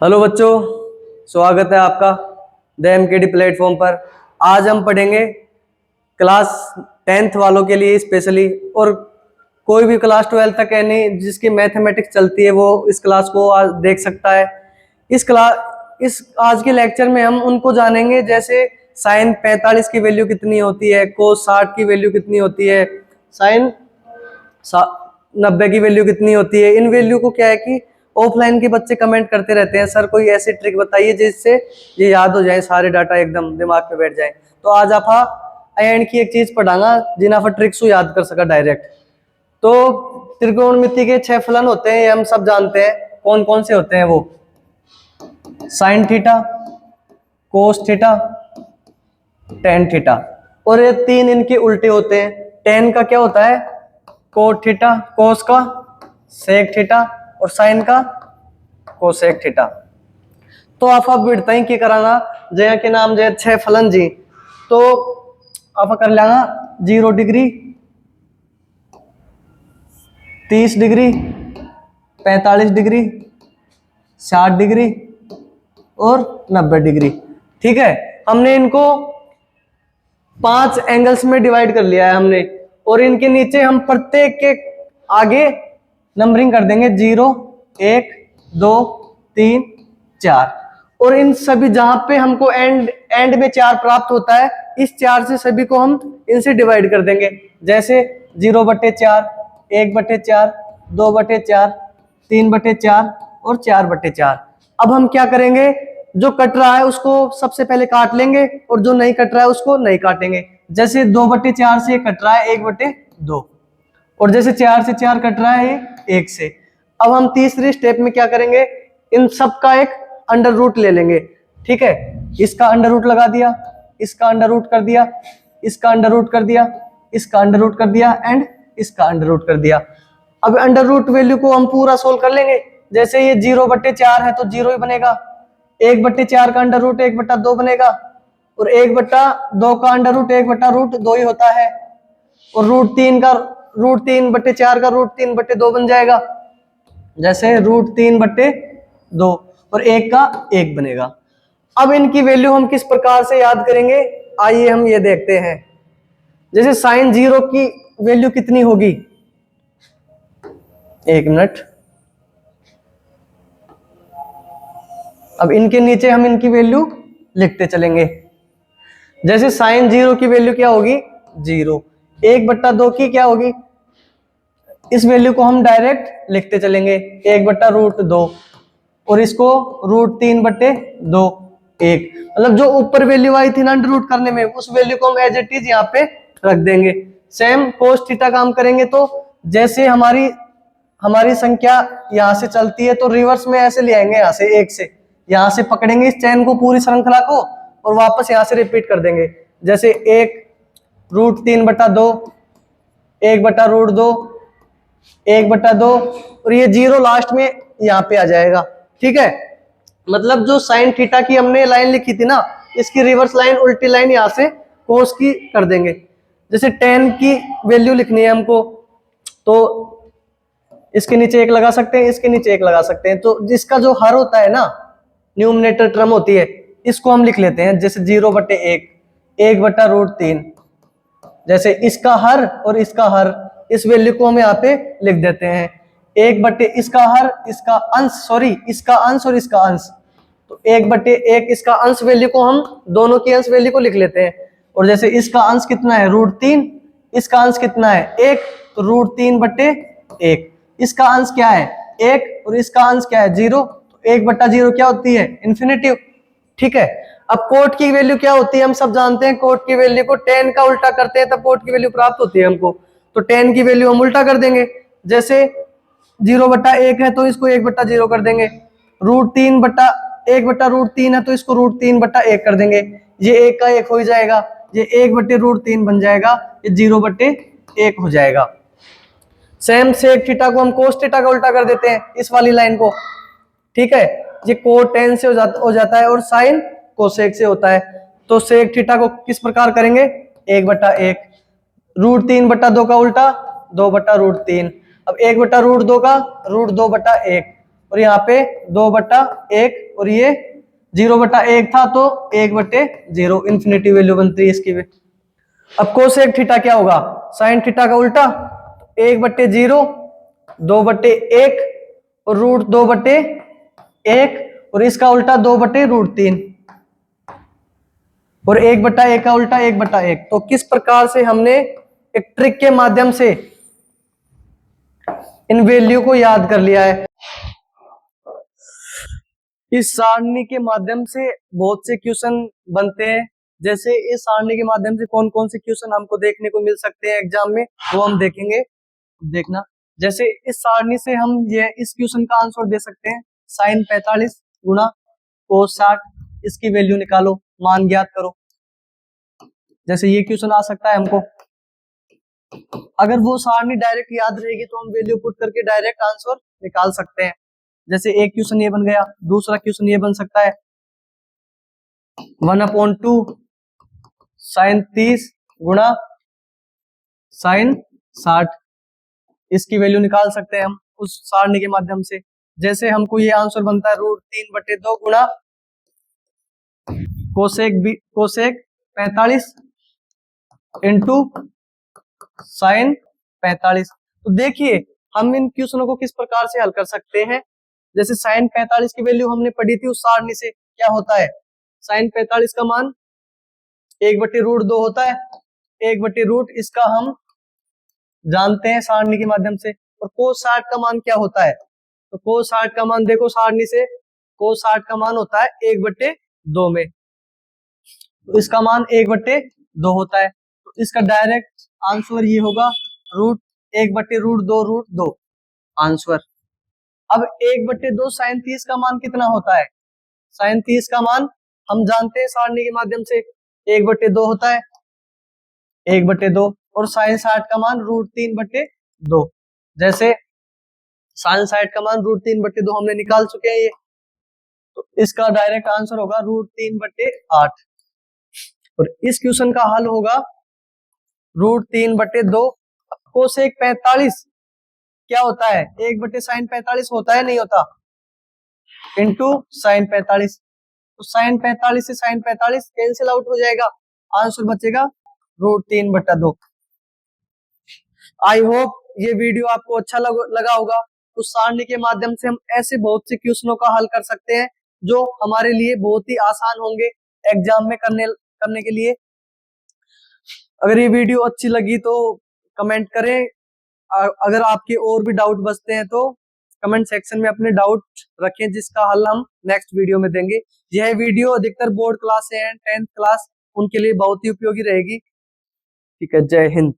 Hello बच्चों, स्वागत है आपका द एमकेडी प्लेटफॉर्म पर। आज हम पढ़ेंगे क्लास 10th वालों के लिए स्पेशली, और कोई भी क्लास 12 तक है नहीं जिसकी मैथमेटिक्स चलती है वो इस क्लास को आज देख सकता है। इस आज के लेक्चर में हम उनको जानेंगे, जैसे साइन 45 की वैल्यू कितनी होती है, कोस 60 की वैल्यू कितनी होती है, साइन 90 की वैल्यू कितनी होती है। इन वैल्यू को क्या है कि ऑफलाइन के बच्चे कमेंट करते रहते हैं, सर कोई ऐसी ट्रिक बताइए जिससे ये याद हो जाए, सारे डाटा एकदम दिमाग में बैठ जाए। तो आज आप एंड की एक चीज पढ़ाऊंगा जिन्हें आप ट्रिक्स को याद कर सका डायरेक्ट। तो त्रिकोणमिति के 6 फलन होते हैं, ये हम सब जानते हैं। कौन कौन से होते हैं वो? Sine theta, cos theta, tan theta. और ये तीन इनके उल्टे होते हैं। टेन का क्या होता है? कोट थीटा, कोस का सेक थीटा, और साइन का कोसेक थीटा। तो आप बिड़ता ही करांगा जय के नाम जय 6 फलन जी। तो आप कर लेंगा 0 डिग्री, 30 डिग्री, 45 डिग्री, 60 डिग्री और 90 डिग्री। ठीक है, हमने इनको 5 एंगल्स में डिवाइड कर लिया है हमने, और इनके नीचे हम प्रत्येक के आगे नंबरिंग कर देंगे 0, 1, 2, 3, 4। और इन सभी जहां पे हमको एंड में 4 प्राप्त होता है, इस 4 से सभी को हम इनसे डिवाइड कर देंगे। जैसे 0/4, 1/4, 2/4, 3/4 और 4/4। अब हम क्या करेंगे, जो कट रहा है उसको सबसे पहले काट लेंगे और जो नहीं कट रहा है उसको नहीं काटेंगे। जैसे 2/4 से कट रहा है 1/2, और जैसे 4 से 4 कट रहा है 1 से। अब हम तीसरी स्टेप में क्या करेंगे, इन सब का एक अंडर रूट ले लेंगे। ठीक है, इसका अंडर रूट लगा दिया, इसका अंडर रूट कर दिया, इसका अंडर रूट कर दिया, इसका अंडर रूट कर दिया एंड इसका अंडर रूट कर दिया। अब अंडर रूट वैल्यू को हम पूरा सोल्व कर लेंगे। जैसे ये 0/4 है तो 0 ही बनेगा, 1/4 का अंडर रूट 1/2 बनेगा, और 1/2 का अंडर रूट 1/√2 ही होता है, और रूट 3/4 का रूट 3/2 बन जाएगा। जैसे रूट 3/2 और 1 का 1 बनेगा। अब इनकी वैल्यू हम किस प्रकार से याद करेंगे, आइए हम ये देखते हैं। जैसे साइन 0 की वैल्यू कितनी होगी, एक मिनट। अब इनके नीचे हम इनकी वैल्यू लिखते चलेंगे। जैसे साइन 0 की वैल्यू क्या होगी, 0। 1/2 की क्या होगी, इस वैल्यू को हम डायरेक्ट लिखते चलेंगे 1/√2, और इसको √3/2 1। मतलब जो ऊपर वैल्यू आई थी ना अंडर रूट करने में, उस वैल्यू को हम एज इट इज यहाँ पे रख देंगे। सेम कोस थीटा काम करेंगे, तो जैसे हमारी संख्या यहाँ से चलती है तो रिवर्स में ऐसे ले आएंगे, यहाँ से 1 से यहाँ से पकड़ेंगे इस चैन को, पूरी श्रृंखला को, और वापस यहाँ से रिपीट कर देंगे। जैसे 1 √3/2, 1/√2, 1/2, और ये 0 लास्ट में यहाँ पे आ जाएगा। ठीक है, मतलब जो साइन थीटा की हमने लाइन लिखी थी ना, इसकी रिवर्स लाइन, उल्टी लाइन यहाँ से कोस की कर देंगे। जैसे टेन की वैल्यू लिखनी है हमको, तो इसके नीचे 1 लगा सकते हैं, इसके नीचे 1 लगा सकते हैं। तो जिसका जो हर होता है ना, न्यूमरेटर टर्म होती है, इसको हम लिख लेते हैं। जैसे 0/1, 1/√3। जैसे इसका हर और इसका हर, इस वैल्यू को हम यहाँ पे लिख देते हैं 1/, इसका हर, इसका अंश, सॉरी इसका अंश और इसका अंश, तो 1/1 इसका अंश वैल्यू को हम दोनों की अंश वैल्यू को लिख लेते हैं। और जैसे इसका अंश कितना है, √3, इसका अंश कितना है 1, तो √3/1। इसका अंश क्या है 1 और इसका अंश क्या है 0, तो 1/0 क्या होती है, इन्फिनिटिव। ठीक है, अब कोट की वैल्यू क्या होती है, हम सब जानते हैं। कोट की वैल्यू को 10 का उल्टा करते हैं तब कोट की वैल्यू प्राप्त होती है हमको, तो 10 की वैल्यू हम उल्टा कर देंगे। जैसे 0/1 है तो इसको 1/0 कर देंगे, 1/√3 है तो इसको √3/1 कर देंगे। ये 1 का 1 हो जाएगा, ये 1/√3 बन जाएगा, ये 0/1 हो जाएगा। सेम सेक थीटा को हम कोस थीटा का उल्टा कर देते हैं, इस वाली लाइन को। ठीक है, ये कोट 10 से हो जाता है और साइन कोसेक से होता है। तो सेक थीटा को किस प्रकार करेंगे, 1/1, √3/2 का उल्टा 2/√3। अब 1/√2 का √2/1, और यहाँ पे 2/1 और ये 0/1 था तो 1/0 इन्फिनिटी वैल्यू बनती है इसकी भी। अब कोसेक थीटा क्या होगा, साइन थीटा का उल्टा, 1/0 2/1 और √2/1 और इसका उल्टा 2/√3 और 1/1 का उल्टा 1/1। तो किस प्रकार से हमने एक ट्रिक के माध्यम से इन वैल्यू को याद कर लिया है। इस सारणी के माध्यम से बहुत से क्वेश्चन बनते हैं। जैसे इस सारणी के माध्यम से कौन कौन से क्वेश्चन हमको देखने को मिल सकते हैं एग्जाम में, वो हम देखेंगे। देखना, जैसे इस सारणी से हम ये इस क्वेश्चन का आंसर दे सकते हैं, sin 45 गुणा cos 60, इसकी वैल्यू निकालो, मान ज्ञात करो। जैसे ये क्वेश्चन आ सकता है हमको। अगर वो सारणी डायरेक्ट याद रहेगी तो हम वैल्यू पुट करके डायरेक्ट आंसर निकाल सकते हैं। जैसे एक क्वेश्चन ये बन गया, दूसरा क्वेश्चन ये बन सकता है 1/2 sin 30 गुणा sin 60, इसकी वैल्यू निकाल सकते हैं हम उस सारणी के माध्यम से। जैसे हमको ये आंसर बनता है √3/2 गुणा कोसेक 45 इंटू sin 45। तो देखिए हम इन क्वेश्चनों को किस प्रकार से हल कर सकते हैं। जैसे sin 45 की वैल्यू हमने पढ़ी थी उस सारणी से, क्या होता है, sin 45 का मान 1/√2 होता है, 1/√, इसका हम जानते हैं सारणी के माध्यम से। और cos 60 का मान क्या होता है, तो cos 60 का मान देखो सारणी से, cos 60 का मान होता है 1/2 में, तो इसका मान 1/2 होता है। तो इसका डायरेक्ट आंसर ये होगा 1/√2 आंसर। अब 1/2 sin 30 का मान कितना होता है, sin 30 का मान हम जानते हैं सारणी के माध्यम से 1/2 होता है, 1/2, और sin 60 का मान √3/2। जैसे sin 60 का मान √3/2 हमने निकाल चुके हैं ये, तो इसका डायरेक्ट आंसर होगा √3/8। और इस क्वेश्चन का हल होगा √3/2। कोसेक 45 क्या होता है, 1/sin 45 होता है, नहीं होता, इंटू sin 45। तो sin 45 से sin 45 कैंसिल आउट हो जाएगा, आंसर बचेगा √3/2। आई होप ये वीडियो आपको अच्छा लगा होगा। उस सारणी के माध्यम से हम ऐसे बहुत से क्वेश्चनों का हल कर सकते हैं जो हमारे लिए बहुत ही आसान होंगे एग्जाम में करने के लिए। अगर ये वीडियो अच्छी लगी तो कमेंट करें। अगर आपके और भी डाउट बचते हैं तो कमेंट सेक्शन में अपने डाउट रखें, जिसका हल हम नेक्स्ट वीडियो में देंगे। यह वीडियो अधिकतर बोर्ड क्लास से हैं, 10th क्लास, उनके लिए बहुत ही उपयोगी रहेगी। ठीक है, जय हिंद।